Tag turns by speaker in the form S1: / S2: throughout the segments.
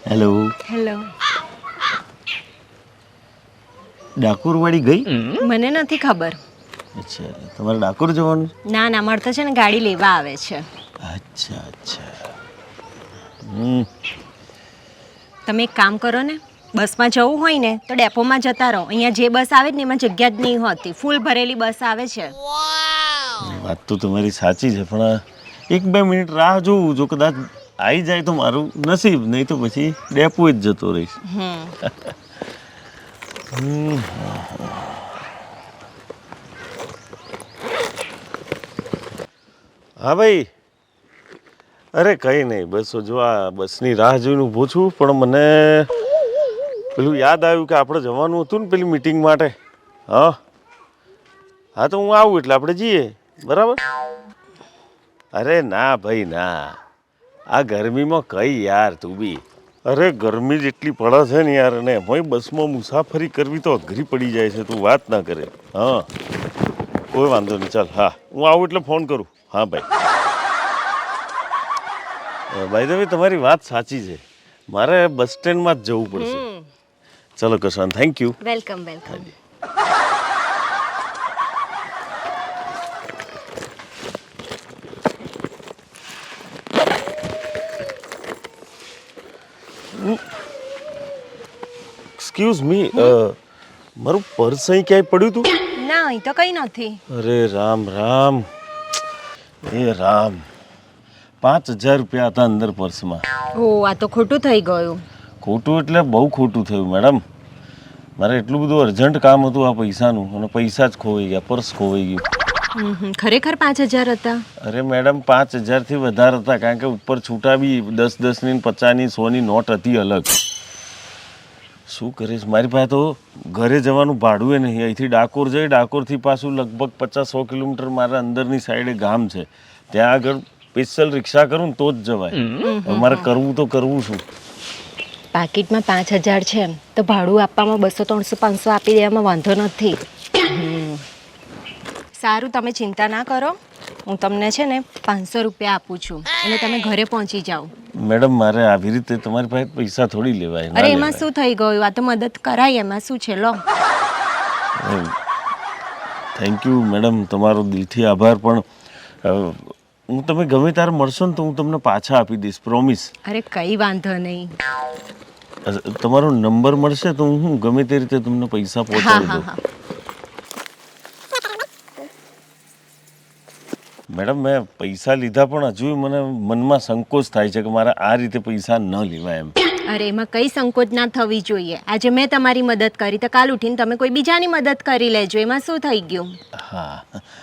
S1: Hello.
S2: Hello.
S1: Dakor વાળી ગઈ?
S2: મને નથી ખબર.
S1: અચ્છા, તમારે ડાકોર જવાનું છે?
S2: ના ના, મારે તો છે ને ગાડી લેવા આવે છે.
S1: અચ્છા અચ્છા.
S2: તમે એક કામ કરો ને, બસમાં જવું હોય ને તો ડેપોમાં જતા રહો. અહીંયા જે બસ આવે ને એમાં જગ્યા જ નહીં હોતી, ફૂલ ભરેલી બસ આવે છે.
S1: વાત તો તમારી સાચી છે, પણ 1-2 મિનિટ રાહ જોઉં. જો કદાચ આવી જાય તો મારું નસીબ, નહીં તો પછી ડેપો જ જતો રહીશ. હા ભાઈ. અરે કંઈ નહીં, બસ જો આ બસની રાહ જોઈને ઊભો છું. પણ મને પેલું યાદ આવ્યું કે આપણે જવાનું હતું ને પેલી મીટિંગ માટે. હા હા, તો હું આવું એટલે આપણે જઈએ, બરાબર? અરે ના ભાઈ ના, આ ગરમીમાં કઈ યાર તું બી. અરે ગરમી જેટલી પડે છે ને યાર, અને એમાંય બસમાં મુસાફરી કરવી તો અઘરી પડી જાય છે, તું વાત ના કરે. હા કોઈ વાંધો નહીં, ચાલ. હા હું આવું એટલે ફોન કરું. હા ભાઈ. ભાઈ તો તમારી વાત સાચી છે, મારે બસ સ્ટેન્ડમાં જ જવું પડશે. ચલો કશાન, thank you.
S2: Welcome welcome.
S1: Excuse me, મારું પર્સ અહીં ક્યાંય પડ્યું હતું?
S2: ના, અહીં તો કંઈ નથી.
S1: અરે રામ રામ, એ રામ. 5,000 રૂપિયા હતા અંદર પર્સમાં.
S2: ઓ, આ તો ખોટું થઈ ગયું.
S1: ખોટું એટલે બહુ ખોટું થયું મેડમ. મારે એટલું બધું અર્જન્ટ કામ હતું આ પૈસાનું, અને પૈસા જ ખોવાઈ ગયા, પર્સ ખોવાઈ ગયું.
S2: ખરેખર 5,000 હતા?
S1: અરે મેડમ, 5,000થી વધારે હતા, કારણ કે ઉપર છૂટા બી 10-10ની, 50ની, 100ની નોટ હતી અલગ. શું કરીશ, મારી પાસે તો ઘરે જવાનું ભાડું એ નહીં. અહીંથી ડાકોર જઈ, ડાકોરથી પાછું લગભગ 50-100 કિલોમીટર મારા અંદરની સાઈડે ગામ છે, ત્યાં આગળ સ્પેશિયલ રિક્ષા કરું ને તો જ જવાય. મારે કરવું તો કરવું શું?
S2: પાકીટમાં 5,000 છે તો ભાડું આપવામાં 200, 300, 500 આપી દેવામાં વાંધો નથી. સારું, તમે ચિંતા ના કરો, હું તમને છે ને 500 રૂપિયા આપું છું, એટલે તમે ઘરે પહોંચી જાઓ.
S1: મેડમ, મારે આવી રીતે તમારી પાસે પૈસા થોડી લેવાય.
S2: અરે એમાં શું થઈ ગયું, આ તો મદદ કરાય, એમાં શું છે, લો.
S1: થેન્ક યુ મેડમ, તમારો દિલથી આભાર. પણ હું તમે ગમે ત્યારે મળશો ને તો હું તમને પાછા આપી દઈશ, પ્રોમિસ.
S2: અરે કઈ વાંધો નહીં.
S1: તમારો નંબર મળશે તો હું ગમે તે રીતે તમને પૈસા પહોંચાડી દઉં. મેડમ, મેં પૈસા લીધા પણ હજુ મને મનમાં સંકોચ થાય છે કે મારે આ રીતે પૈસા ન લેવાય એમ.
S2: અરે એમાં કઈ સંકોચ ના થવી જોઈએ. આજે મેં તમારી મદદ કરી તો કાલ ઉઠીને તમે કોઈ બીજાની મદદ કરી લેજો, એમાં શું થઈ ગયું?
S1: હા,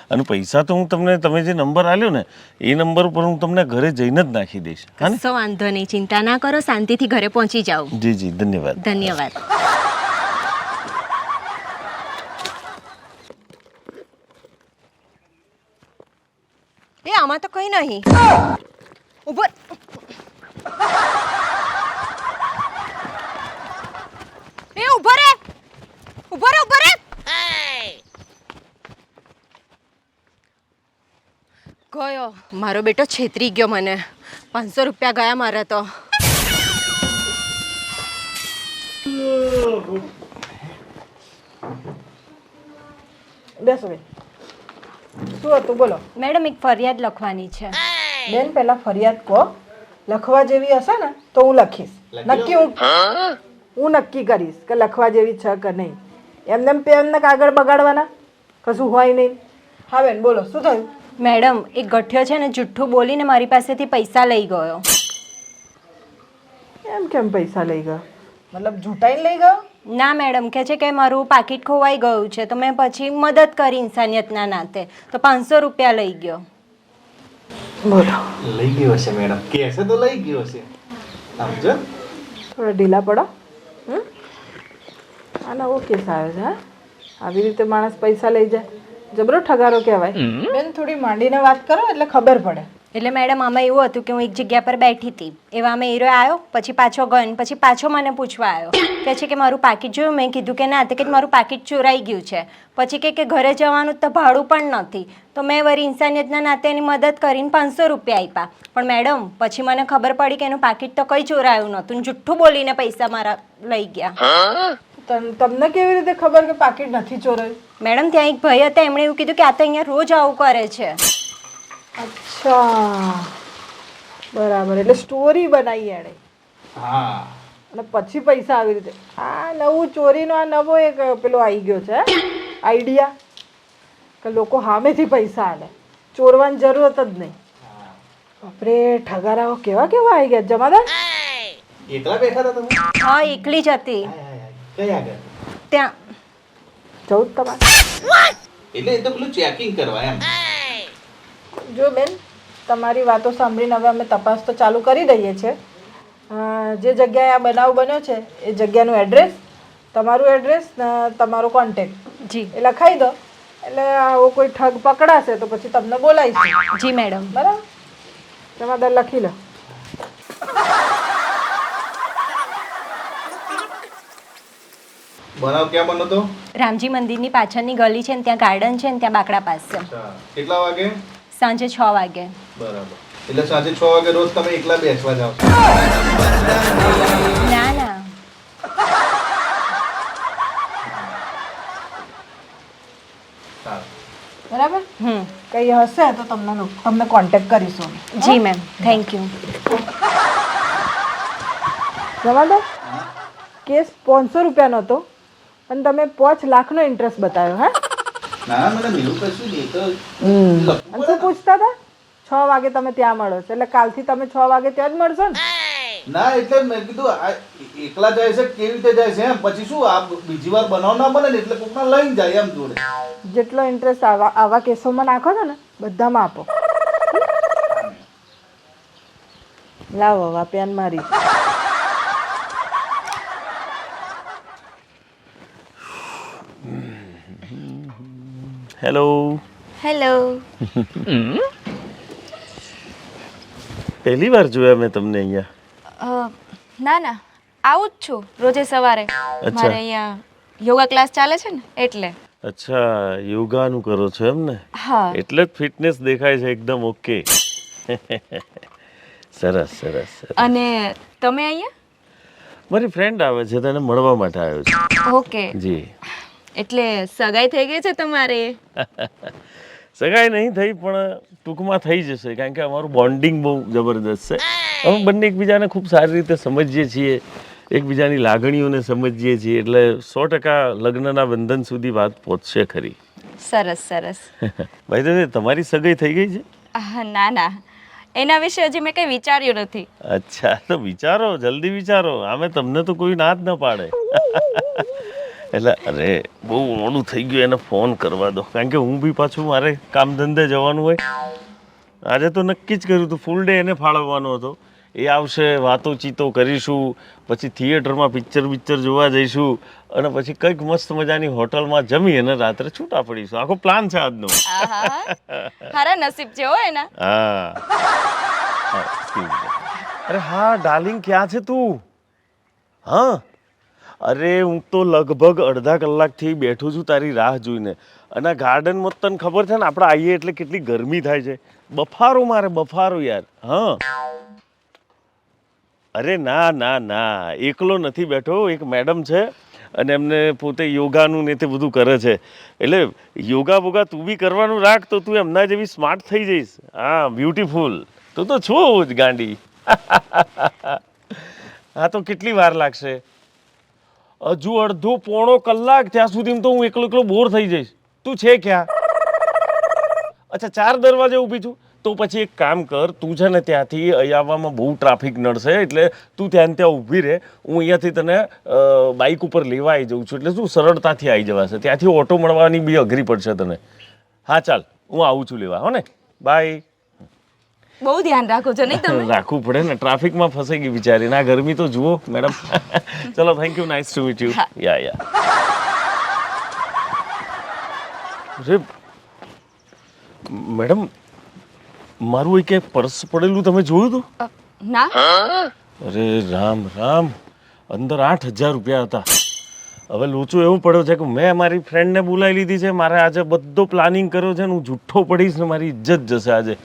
S1: અને પૈસા તો હું તમને, તમે જે નંબર આલ્યો ને એ નંબર ઉપર હું તમને ઘરે જઈને જ નાખી દઈશ.
S2: કશો વાંધો નહીં, ચિંતા ના કરો, શાંતિથી ઘરે પહોંચી જાઓ.
S1: જી જી, ધન્યવાદ.
S2: ધન્યવાદ. એ આમાં તો કઈ નહીં. ઉભો. એ ઉભો રે, ઉભો રે, ઉભો રે. ગયો મારો બેટો, છેતરી ગયો મને. 500 રૂપિયા ગયા મારા તો.
S3: બેસો બેન. શું હતું બોલો?
S2: મેડમ, એક ફરિયાદ લખવાની છે.
S3: બેન પહેલા ફરિયાદ કહો, લખવા જેવી હશે ને તો હું લખીશ. નક્કી હું નક્કી કરીશ કે લખવા જેવી છે કે નહીં. એમને પેનને કાગળ બગાડવાના કશું હોય નહીં. હા બેન બોલો, શું થયું?
S2: મેડમ, એક ગઠિયો છે ને જુઠ્ઠું બોલીને મારી પાસેથી પૈસા લઈ ગયો.
S3: એમ કેમ પૈસા લઈ ગયો? મતલબ ઝૂંટાઈને લઈ ગયો?
S2: ના મેડમ, કહે છે કે મારું પાકીટ ખોવાઈ ગયું છે, તો મેં પછી મદદ કરી ઇન્સાનિયતના નાતે, તો 500 રૂપિયા લઈ ગયો.
S3: બોલો.
S4: લઈ ગયો હશે મેડમ, કેસે તો લઈ ગયો હશે, સમજો.
S3: થોડા ઢીલા પડો. આ નવો કેસ આવ્યો છે. હા, આવી રીતે માણસ પૈસા લઈ જાય, જબરો ઠગારો કહેવાય. બેન થોડી માંડીને વાત કરો એટલે ખબર પડે.
S2: એટલે મેડમ આમાં એવું હતું કે હું એક જગ્યા પર બેઠી હતી એવા અમે હીરો આવ્યો પછી પાછો ગયો ને પછી પાછો મને પૂછવા આવ્યો કે છે કે મારું પાકીટ જોયું મેં કીધું કે ના તો કે મારું પાકીટ ચોરાઈ ગયું છે પછી કે ઘરે જવાનું તો ભાડું પણ નથી તો મેં વળી ઇન્સાનિયતના નાતે એની મદદ કરીને 500 રૂપિયા આપ્યા પણ મેડમ પછી મને ખબર પડી કે એનું પાકીટ તો કંઈ ચોરાયું નહોતું ને જુઠ્ઠું બોલીને પૈસા મારા લઈ ગયા.
S3: તમને કેવી રીતે ખબર કે પાકીટ નથી ચોરાયું?
S2: મેડમ ત્યાં એક ભાઈ હતા એમણે એવું કીધું કે આ તો અહીંયા રોજ આવું કરે છે.
S3: અચ્છા બરાબર, એટલે સ્ટોરી બનાવી એણે
S4: હા
S3: અને પછી પૈસા આવી રીતે. આ નવું ચોરીનો આ નવો એક પેલો આવી ગયો છે આઈડિયા કે લોકો સામેથી પૈસા આલે, ચોરવાની જરૂરત જ નહીં. બાપરે ઠગારાઓ કેવા કેવા આવી ગયા. જમાદાર
S4: એકલા બેઠા હતા તમે?
S2: હા એકલી જ હતી
S4: કઈ આગળ?
S2: ત્યાં.
S3: જવું જ તમારે.
S4: એટલે એ તો પેલું ચેકિંગ કરવા એમ.
S3: જો બેન તમારી વાતો સાંભળીને હવે અમે તપાસ તો ચાલુ કરી દઈએ છીએ. જે જગ્યાએ આ બનાવ બન્યો છે એ જગ્યાનું એડ્રેસ, તમારું એડ્રેસ ને તમારો કોન્ટેક્ટ
S2: જી
S3: એ લખાઈ દો એટલે આવો કોઈ ઠગ પકડાશે તો પછી તમને બોલાવીશું.
S2: જી મેડમ.
S3: બરાબર, જમાદાર લખી લો.
S4: બનાવ ક્યાં બન્યો તો?
S2: રામજી મંદિરની પાછળની ગલી છે ને ત્યાં ગાર્ડન છે ને ત્યાં બાકડા પાસે.
S4: કેટલા વાગે?
S2: સાંજે 6 વાગે.
S4: બરાબર, એટલે સાંજે 6 વાગે રોજ તમે એકલા બેસવા જાવ છો?
S2: ના ના
S4: સારું.
S3: બરાબર,
S2: હમ
S3: કંઈ હશે તો તમને કોન્ટેક્ટ કરીશું.
S2: જી મેમ થેન્ક યુ.
S3: જમાદાર કેસ 500 રૂપિયાનો હતો અને તમે 5 લાખનો ઇન્ટરેસ્ટ બતાવ્યો. હા
S4: ના મેડમ એવું કશું નહીં તો
S3: અને શું પૂછતા હતા? 6 વાગે તમે ત્યાં મળો છો એટલે કાલથી તમે 6 વાગે ત્યાં જ મળશો ને?
S4: ના એટલે મેં કીધું આ એકલા જાય છે કેવી રીતે જાય છે એમ, પછી શું આ બીજી વાર બનાવ ના બને ને એટલે કોકના લઈને જાય એમ જોડે.
S3: જેટલો ઇન્ટરેસ્ટ આવા કેસોમાં નાખો છો ને બધામાં આપો. લાવો હવે પેન મારી.
S1: હેલો.
S5: હેલો.
S1: પહેલી વાર જોયા મેં તમને અહીંયા.
S5: ના ના આવું જ છું રોજે સવારે. મારે અહીંયા યોગા ક્લાસ ચાલે છે ને એટલે.
S1: અચ્છા યોગાનું કરો છો એમ ને?
S5: હા.
S1: એટલે જ ફિટનેસ દેખાય છે એકદમ ઓકે. સરસ સરસ સરસ.
S5: અને તમે અહીંયા?
S1: મારી ફ્રેન્ડ આવે છે તેને મળવા માટે આવ્યો છું.
S5: ઓકે.
S1: જી.
S5: એટલે સગાઈ થઈ ગઈ છે તમારે?
S1: સગાઈ નહીં થઈ પણ ટૂંકમાં થઈ જશે કારણ કે અમારું બોન્ડિંગ બહુ જબરદસ્ત છે. અમે બંને એકબીજાને ખૂબ સારી રીતે સમજીએ છીએ, એકબીજાની લાગણીઓને સમજીએ છીએ એટલે 100% લગ્નના બંધન સુધી વાત પહોંચશે ખરી.
S5: સરસ સરસ.
S1: ભાઈ દાદા તમારી સગાઈ થઈ ગઈ છે?
S5: ના ના એના વિશે હજી મેં કંઈ વિચાર્યું નથી.
S1: અચ્છા તો વિચારો, જલ્દી વિચારો, આમે તમને તો કોઈ ના જ ન પાડે. એટલે અરે બહુ મોડું થઈ ગયું એને ફોન કરવા દો કારણ કે હું બી પાછું મારે કામ ધંધે જવાનું હોય. આજે તો નક્કી જ કર્યું હતું ફૂલ ડે એને ફાળવવાનો હતો. એ આવશે, વાતો ચીતો કરીશું, પછી થિયેટરમાં પિક્ચર જોવા જઈશું અને પછી કંઈક મસ્ત મજાની હોટલમાં જમી અને રાત્રે છૂટા પડીશું. આખો પ્લાન છે આજનો.
S5: હારા નસીબ છે હો એના.
S1: હા. અરે હા ડાર્લિંગ ક્યાં છે તું? હા અરે હું તો લગભગ અડધા કલાકથી બેઠું છું તારી રાહ જોઈને અને ગાર્ડનમાં તને ખબર છે ને આપણે આવીએ એટલે કેટલી ગરમી થાય છે. બફારો મારે બફારો યાર. હા અરે ના ના ના એકલો નથી બેઠો, એક મેડમ છે અને એમને પોતે યોગાનું ને તે બધું કરે છે એટલે યોગા બોગા તું બી કરવાનું રાખ તો તું એમના જેવી સ્માર્ટ થઈ જઈશ. હા બ્યુટીફુલ તું તો છું જ ગાંડી. હા તો કેટલી વાર લાગશે? હજુ અડધો પોણો કલાક, ત્યાં સુધી તો હું એકલો બોર થઈ જઈશ. તું છે ક્યાં? અચ્છા 4 દરવાજે ઊભી છું તો પછી એક કામ કર, તું છે ને ત્યાંથી અહીં આવવામાં બહુ ટ્રાફિક નડશે એટલે તું ત્યાં ઊભી રહે, હું અહીંયાથી તને બાઇક ઉપર લેવા આવી જાઉં છું એટલે શું સરળતાથી આવી જવાશે. ત્યાંથી ઓટો મળવાની બી અઘરી પડશે તને. હા ચાલ હું આવું છું લેવા. હો ને બાય.
S5: બહુ ધ્યાન રાખો છો નહીં તમે?
S1: રાખવું પડે ને, ટ્રાફિકમાં ફસાઈ ગઈ બિચારી. ના ગરમી તો જુઓ મેડમ. ચલો thank you, nice to meet you. Yeah madam મારું એક પર્સ પડેલું તમે જોયું હતું?
S5: ના
S1: અરે રામ રામ, અંદર 8,000 રૂપિયા હતા. હવે લોચો એવું પડ્યો છે કે મેં મારી ફ્રેન્ડને બોલાવી લીધી છે, મારે આજે બધો પ્લાનિંગ કર્યો છે ને હું જુઠ્ઠો પડીશ ને મારી ઇજ્જત જશે આજે.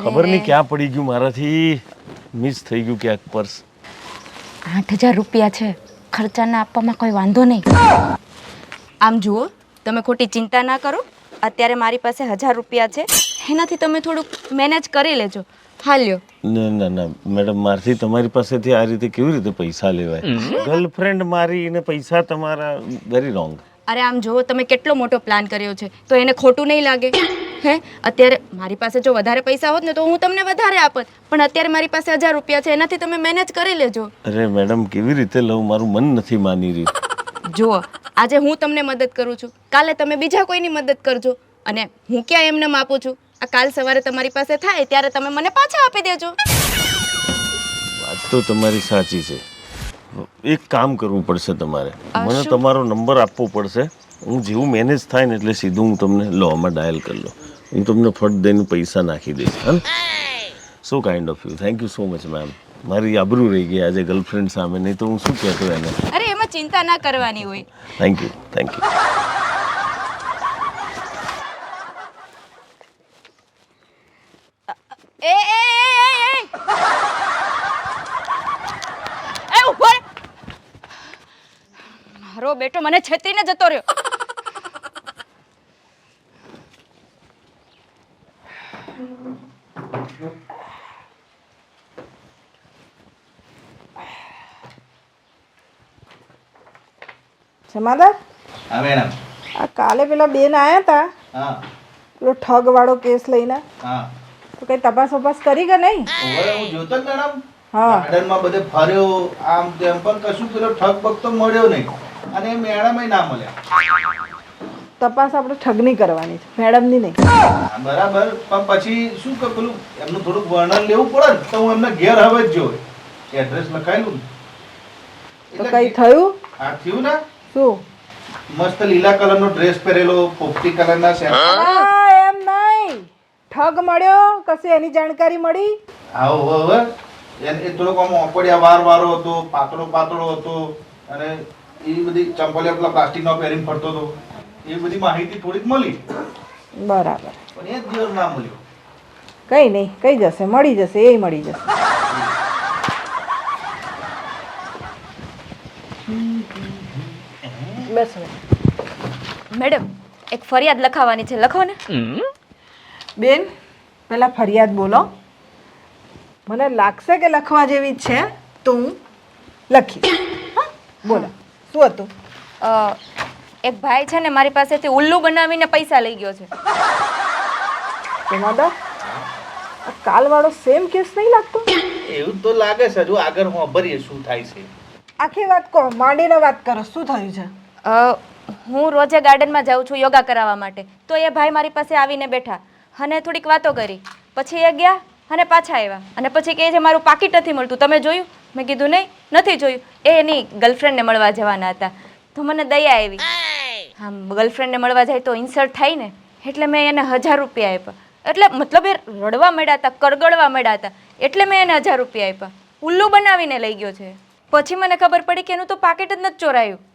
S1: ખબર નહીં ક્યાં પડી ગયું મારાથી, મિસ થઈ ગયું ક્યાંક પર્સ.
S5: 8,000 રૂપિયા છે, ખર્ચાના આપવામાં કોઈ વાંધો નહીં. આમ જુઓ, તમે ખોટી ચિંતા ના કરો. અત્યારે મારી પાસે 1,000 રૂપિયા છે, એનાથી તમે થોડુંક મેનેજ કરી લેજો. હાલ્યો.
S1: ના ના ના મેડમ, મારથી તમારી પાસેથી આ રીતે કેવી રીતે પૈસા લેવાય? ગર્લફ્રેન્ડ મારી અને પૈસા તમારા, વેરી રોંગ.
S5: અરે આમ જુઓ, તમે કેટલો મોટો પ્લાન કર્યો છે, તો એને ખોટું નહીં લાગે? હે, અત્યારે મારી પાસે જો વધારે પૈસા હોત ને તો હું તમને વધારે આપત, પણ અત્યારે મારી પાસે 1,000 રૂપિયા છે, એનાથી તમે મેનેજ કરી લેજો.
S1: અરે મેડમ, કેવી રીતે લઉં? મારું મન નથી માની રહ્યું.
S5: જુઓ, આજે હું તમને મદદ કરું છું, કાલે તમે બીજા કોઈની મદદ કરજો, અને હું ક્યાં એમને આપું છું? આ કાલ સવારે તમારી પાસે થાય ત્યારે તમે મને પાછા આપી દેજો.
S1: વાત તો તમારી સાચી છે. એક કામ કરવું પડશે તમારે, મને તમારો નંબર આપવો પડશે. હું જેવું મેનેજ થાય ને એટલે સીધું હું તમને લો આમાં ડાયલ કરી લો, હું તમને ફટ દઈને પૈસા નાખી દઈશ. હા, સો kind of you, thank you so much ma'am. મારી આબરૂ રહી ગઈ આજે ગર્લફ્રેન્ડ સામે, નહીં તો હું શું કહેતો એને.
S5: અરે એમાં ચિંતા ના કરવાની હોય.
S1: Thank you, thank you.
S5: એ એ એ એ એ ઉભો રહે. મારો બેટો મને છેતરીને જતો રહ્યો.
S3: જમાદાર,
S4: હા મેડમ.
S3: આ કાલે પેલા બેન આવ્યા હતા
S4: હા
S3: પેલો ઠગ વાળો કેસ લઈને,
S4: હા.
S3: તો કઈ તપાસ વપાસ કરી કે નહીં?
S4: હવે હું જોતો જ મેડમ,
S3: હા.
S4: ગાર્ડનમાં બધે ફર્યો આમ તેમ, પણ કશું પેલો ઠગ બગ તો મળ્યો નહીં, અને મેડમ ના મળ્યા.
S3: તપાસ આપણે ઠગની કરવાની છે, મેડમની નહીં.
S4: હા, બરાબર, પણ પછી શું કે પેલું એમનું થોડુંક વર્ણન લેવું પડે ને, તો હું એમને ઘેર હવે જ જોઉં, એડ્રેસ લખાયેલું
S3: તો કઈ થયું?
S4: આ થયું ને,
S3: શું?
S4: મસ્ત લીલા કલરનો ડ્રેસ પહેરેલો, પોપટી કલરના શેર.
S3: ના, એમ નહીં. ઠગ મળ્યો કશે એની જાણકારી મળી?
S4: આવો હવે એ થોડોક આમ ઓપડિયા વારો હતો, પાતળો હતો, અને એ બધી ચંપલિયા પેલા પ્લાસ્ટિકનો પહેરીને ફરતો હતો, એ બધી માહિતી થોડીક મળી,
S3: બરાબર.
S4: પણ એ જ દિવસ ના મળ્યો.
S3: કઈ નહીં, કઈ જશે, મળી જશે, એ મળી જશે. બસ હવે.
S5: મેડમ, એક ફરિયાદ લખાવવાની છે, લખો ને.
S3: બેન, પેલા ફરિયાદ બોલો. મને લાગશે કે લખવા જેવી જ છે તો હું લખીશ. હા, બોલો, શું હતું?
S5: એક ભાઈ છે ને મારી પાસેથી ઉલ્લુ બનાવીને પૈસા લઈ ગયો છે.
S3: જમાદાર, આ કાલવાળો સેમ કેસ નહીં લાગતો?
S4: એવું તો લાગે છે, હજુ આગળ વાપરીએ શું થાય છે.
S3: આખી વાત કહો, માંડીને વાત કરો, શું થયું છે?
S5: હું રોજે ગાર્ડનમાં જાઉં છું યોગા કરાવવા માટે, તો એ ભાઈ મારી પાસે આવીને બેઠા અને થોડીક વાતો કરી, પછી એ ગયા અને પાછા આવ્યા, અને પછી કહે છે મારું પાકીટ નથી મળતું, તમે જોયું? મેં કીધું નહીં, નથી જોયું. એ એની ગર્લફ્રેન્ડને મળવા જવાના હતા, તો મને દયા આવી. આમ ગર્લફ્રેન્ડને મળવા જાય તો ઇન્સલ્ટ થાય ને, એટલે મેં એને 1,000 રૂપિયા આપ્યા. એટલે મતલબ એ રડવા મળ્યા હતા, કરગડવા મળ્યા હતા, એટલે મેં એને 1,000 રૂપિયા આપ્યા. ઉલ્લુ બનાવીને લઈ ગયો છે. પછી મને ખબર પડી કે એનું તો પાકીટ જ નથી ચોરાયું.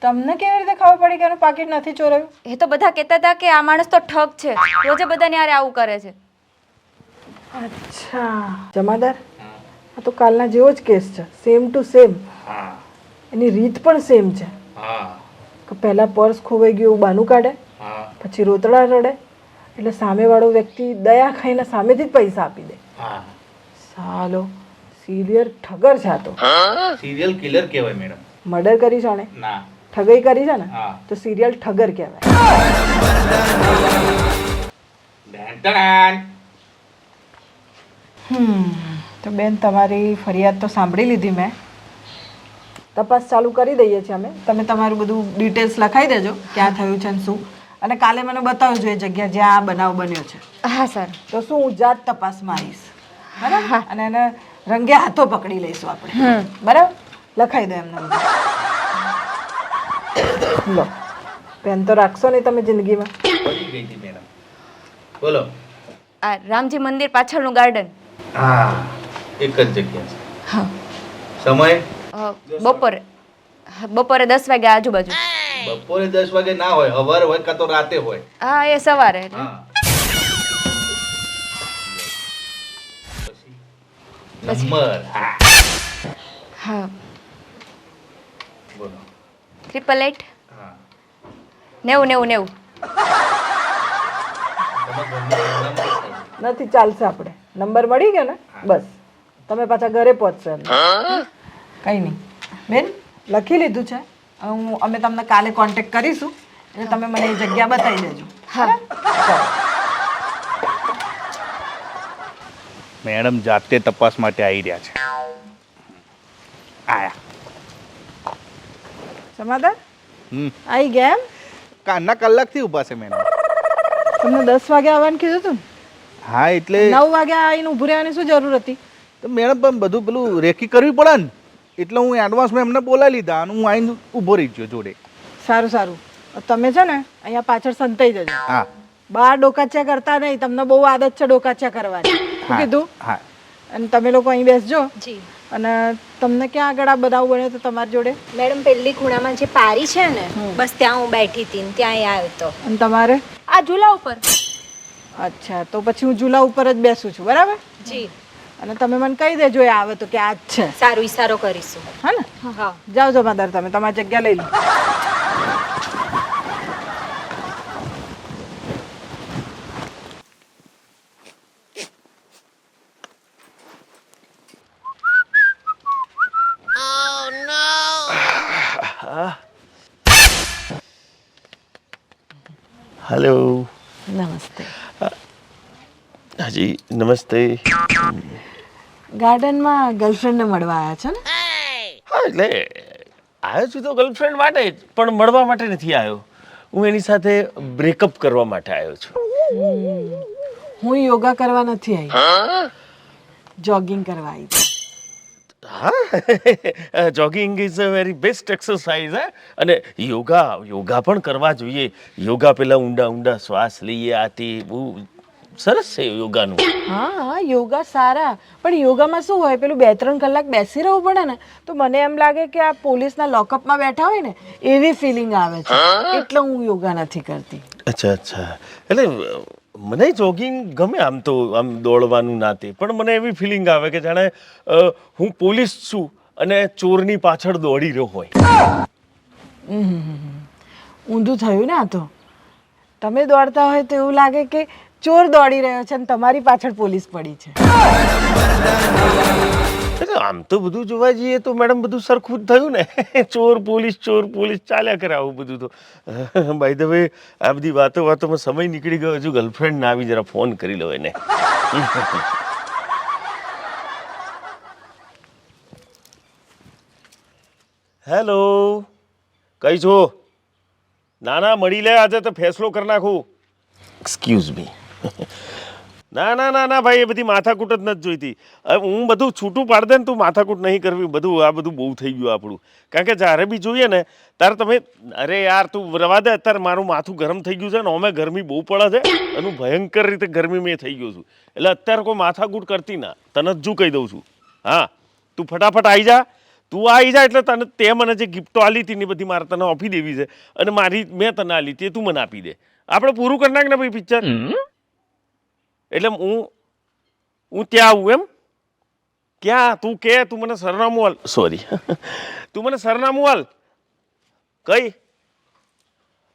S3: તમને કેવી રીતે ખબર પડી કે એનું પાકીટ નથી ચોરાયું?
S5: એ તો બધા કહેતા હતા કે આ માણસ તો ઠગ છે, રોજે બધાને યારે આવું કરે છે.
S3: અચ્છા જમાદાર, આ તો કાલના જેવો જ કેસ છે, સેમ ટુ સેમ. એની રીત પણ સેમ છે. કે પહેલા પર્સ ખોવાઈ ગયું એવું બાનું કાઢે, પછી રોતડા રડે, એટલે સામેવાળો વ્યક્તિ દયા ખાઈને સામેથી જ પૈસા આપી દે. સાલો સિરિયલ ઠગર છે આ તો.
S4: સિરિયલ કિલર કહેવાય મેડમ.
S3: મર્ડર કરી છે ને,
S4: ના,
S3: ઠગાઈ કરી છે ને, તો સિરિયલ ઠગર કહેવાય. તો બેન, તમારી ફરિયાદ તો સાંભળી લીધી મેં. તપાસ ચાલુ કરી દઈએ છીએ અમે. તમે તમારું બધું ડિટેલ્સ લખાઈ દેજો, ક્યાં થયું છે ને શું, અને કાલે મને બતાવજો એ જગ્યા જ્યાં આ બનાવ બન્યો છે.
S5: હા સર.
S3: તો શું હું જાત તપાસમાં આવીશ, બરાબર? અને એને રંગે હાથો પકડી લઈશું આપણે, બરાબર? લખાઈ દો એમને બધું. લો, પેન તો રાખશો નહીં તમે જિંદગીમાં?
S4: પડી ગઈ હતી મેડમ. બોલો.
S5: આ રામજી મંદિર પાછળનું ગાર્ડન.
S4: હા, એક જ જગ્યા છે.
S5: હા.
S4: સમય
S5: બપોરે 10 વાગ્યા આજુબાજુ.
S4: બપોરે 10 વાગે ના હોય, સવારે હોય કાં તો રાતે હોય.
S5: હા, એ સવારે એટલે.
S4: હા. નંબર હા
S5: હા.
S4: બોલો.
S5: 888
S4: હા
S5: 90 90 90.
S3: નથી, ચાલશે આપણે. નંબર મળી ગયો ને, બસ તમે પાછા ઘરે પહોંચશો એમ. કંઈ નહીં બેન, લખી લીધું છે. અમે તમને કાલે કોન્ટેક્ટ કરીશું એટલે તમે મને એ જગ્યા બતાવી દેજો.
S5: હા.
S4: મેડમ જાતે તપાસ માટે આવી રહ્યા છે. આયા.
S3: સમાધાન
S4: હમ.
S3: આવી ગયા એમ?
S4: કાના કલાકથી ઊભા છે મેડમ.
S3: તમને 10 વાગે આવવાનું કીધું હતું
S4: હા એટલે
S3: ને? 9 વાગે આવીને ઊભું રહેવાની શું જરૂર હતી?
S4: તો મેડમ પણ બધું પેલું રેકી કરવી પડે ને, એટલે હું એડવાન્સમાં એમને બોલાવી લીધા અને હું આવીને ઊભો રહી ગયો જોડે.
S3: સારું સારું. તમે છે ને અહીંયા પાછળ સંતાઈ જજો.
S4: હા
S3: બહાર ડોકાચ્યા કરતા નહીં, તમને બહુ આદત છે ડોકાચ્યા કરવાની. શું
S4: હા
S3: કીધું?
S4: હા
S3: અને તમે લોકો અહીં બેસજો.
S2: જી
S3: અને તમને ક્યાં આગળ આ બનાવ બન્યો તો તમારી જોડે?
S2: મેડમ પેલી ખૂણામાં જે પારી છે ને બસ ત્યાં હું બેઠી હતી ને ત્યાં એ આવ્યો તો.
S3: અને તમારે?
S5: આ ઝૂલા ઉપર.
S3: અચ્છા, તો પછી હું ઝૂલા ઉપર જ બેસું છું, બરાબર?
S2: જી
S3: અને તમે મને કહી દેજો એ આવે તો કે આ જ છે.
S2: સારું, ઈશારો કરીશું.
S3: હા ને?
S2: હા.
S3: જાઓ જમાદાર, તમે તમારી જગ્યા લઈ લો.
S1: હેલો.
S3: નમસ્તે.
S1: હાજી નમસ્તે.
S3: ગાર્ડનમાં ગર્લફ્રેન્ડને મળવા આવ્યા છો ને?
S1: હા એટલે આવ્યો છું તો ગર્લફ્રેન્ડ માટે જ, પણ મળવા માટે નથી આવ્યો. હું એની સાથે બ્રેકઅપ કરવા માટે આવ્યો છું.
S3: હું યોગા કરવા નથી આવી, જોગિંગ કરવા આવી છું.
S1: હા, jogging is a very best exercise. હે, અને યોગા પણ કરવા જોઈએ. યોગા પેલા ઊંડા ઊંડા શ્વાસ લઈએ, આ તે બહુ સરસ છે યોગાનું.
S3: હા હા, યોગા સારા, પણ યોગામાં શું હોય, પેલું 2-3 કલાક બેસી રહેવું પડે ને, તો મને એમ લાગે કે આ પોલીસના લોકઅપમાં બેઠા હોય ને એવી ફિલિંગ આવે છે, એટલે હું યોગા નથી કરતી.
S1: અચ્છા અચ્છા. એટલે મને જોગિંગ ગમે આમ તો, આમ દોડવાનું નાતે, પણ મને એવી ફિલિંગ આવે કે જાણે હું પોલીસ છું અને ચોરની પાછળ દોડી રહ્યો હોય.
S3: ઊંધું થયું ને આ તો. તમે દોડતા હોય તો એવું લાગે કે ચોર દોડી રહ્યો છે અને તમારી પાછળ પોલીસ પડી છે.
S1: એટલે આમ તો બધું જોવા જઈએ તો મેડમ બધું સરખું જ થયું ને. ચોર પોલીસ ચાલ્યા કરે આવું બધું તો. બાય ધ વે, આ બધી વાતોમાં સમય નીકળી ગયો, હજુ ગર્લફ્રેન્ડ ના આવી, જરા ફોન કરી લો એને. હેલો, કઈ છો? ના ના, મળી લે, આજે તો ફેસલો કરી નાખું. Excuse me. ના ના ના ના ભાઈ, એ બધી માથાકૂટ જ નથી જોઈતી. હવે હું બધું છૂટું પાડ દે ને, તું માથાકૂટ નહીં કરવી. આ બધું બહુ થઈ ગયું આપણું. કારણ કે જ્યારે બી જોઈએ ને ત્યારે તમે, અરે યાર તું રવા દે, અત્યારે મારું માથું ગરમ થઈ ગયું છે ને, અમે ગરમી બહુ પડે છે અને ભયંકર રીતે ગરમી મેં થઈ ગયો છું. એટલે અત્યારે કોઈ માથાકૂટ કરતી ના, તને જ કહી દઉં છું. હા, તું ફટાફટ આવી જા. તું આવી જા એટલે તે મને જે ગિફ્ટો આલી હતી ને બધી મારે તને આપી દેવી છે, અને મેં તને આલી તે તું મને આપી દે. આપણે પૂરું કરી નાખ ને ભાઈ પિક્ચર. એટલે હું ત્યાં આવું એમ? ક્યાં? તું મને સરનામું હાલ. સોરી, તું મને સરનામું હાલ. કઈ?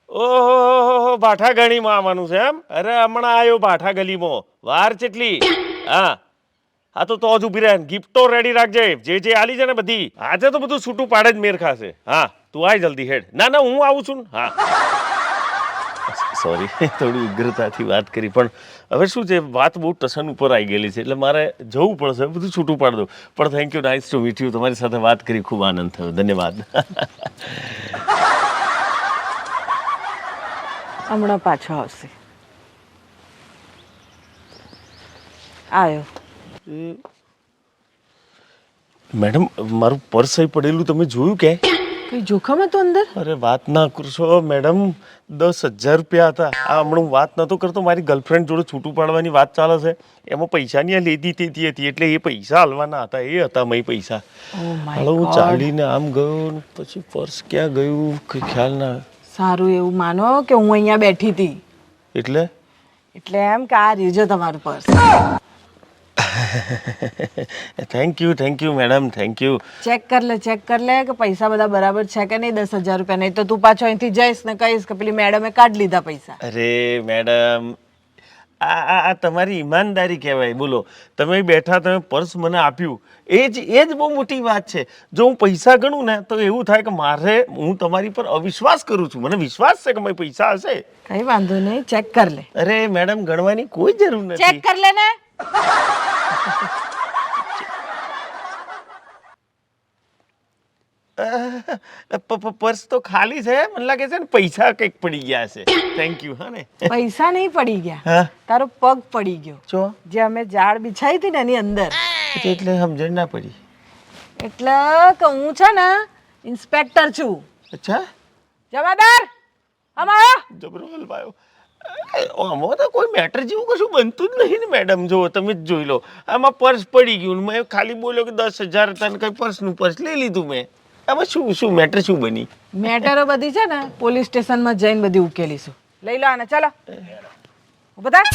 S1: ઓહો, ભાઠા ગળીમાં આવવાનું છે એમ? અરે હમણાં આવ્યો ભાઠા ગલીમાં, વાર કેટલી? હા હા, તો જ ઊભી રહે. ગિફ્ટો રેડી રાખજે, જે આલી છે ને બધી. આજે તો બધું છૂટું પાડે જ મેર ખાશે. હા, તું આય જલ્દી હેડ. ના ના, હું આવું છું ને. હા સોરી, થોડી ઉગ્રતાથી વાત કરી, પણ હવે શું છે, વાત બહુ ટસન ઉપર આવી ગયેલી છે, એટલે મારે જવું પડશે. બધું છૂટું પાડી દઉં. પણ thank you, nice to meet you. તમારી સાથે વાત કરી ખૂબ આનંદ થયો. ધન્યવાદ.
S3: હમણાં પાછો આવશે. આવ્યો.
S1: મેડમ, મારું પર્સ અહીં પડેલું તમે જોયું કે?
S3: કઈ જોખમ હતું અંદર?
S1: અરે વાત ના કરશો મેડમ, 10,000 રૂપિયા હતા. આ હમણાં હું વાત નતો કરતો, મારી ગર્લફ્રેન્ડ જોડે છૂટું પાડવાની વાત ચાલે છે. એમાં પૈસાની આ લેતી તેતી હતી, એટલે એ પૈસા હાલવાના હતા, એ હતા મય પૈસા.
S3: ઓ માય
S1: હાલો હું ચાલીને આમ ગયો ને પછી પર્સ ક્યાં ગયું કઈ ખ્યાલ ના.
S3: સારું એવું માનો કે હું અહીંયા બેઠી હતી
S1: એટલે
S3: એટલે એમ કે આ રીજો તમારું purse.
S1: Thank you madam, thank you.
S3: Check કર લે કે પૈસા બધા બરાબર છે કે નહીં. 10,000 રૂપિયા, નહીં તો તું પાછો અહીંથી જઈશ ને કહીશ કે પેલી મેડમે કાઢ લીધા પૈસા.
S1: અરે મેડમ, આ તમારી ઈમાનદારી કહેવાય. બોલો, તમે બેઠા, તમે પર્સ મને આપ્યું, એ જ બહુ મોટી વાત છે. જો હું પૈસા ગણું ને તો એવું થાય કે હું તમારી પર અવિશ્વાસ કરું છું. મને વિશ્વાસ છે કે મારી પૈસા હશે.
S3: કઈ વાંધો નહીં, ચેક કર લે.
S1: અરે મેડમ, ગણવાની કોઈ જરૂર નથી.
S3: ચેક કર લે ને.
S1: પર્સ તો ખાલી છે, મને લાગે છે ને પૈસા કંઈક પડી ગયા છે. Thank you. હા ને,
S3: પૈસા નહીં પડી ગયા,
S1: હા
S3: તારો પગ પડી ગયો.
S1: જો
S3: જે અમે ઝાડ બિછાઈ હતી ને એની અંદર.
S1: એટલે સમજણ ના પડી.
S3: એટલે કે હું છે ને ઇન્સ્પેક્ટર છું.
S1: અચ્છા,
S3: જમાદાર અમારો
S1: જબરો હલવાયો. આમાં તો કોઈ મેટર જેવું કશું બનતું જ નહીં ને મેડમ. જો તમે જ જોઈ લો, આમાં પર્સ પડી ગયું, મેં ખાલી બોલ્યો કે 10,000 હતા ને કઈ પર્સનું પર્સ લઈ લીધું મેં. આમાં શું મેટર શું બની?
S3: મેટરો બધી છે ને પોલીસ સ્ટેશનમાં જઈને બધી ઉકેલીશું. લઈ લો આને, ચાલો બધા.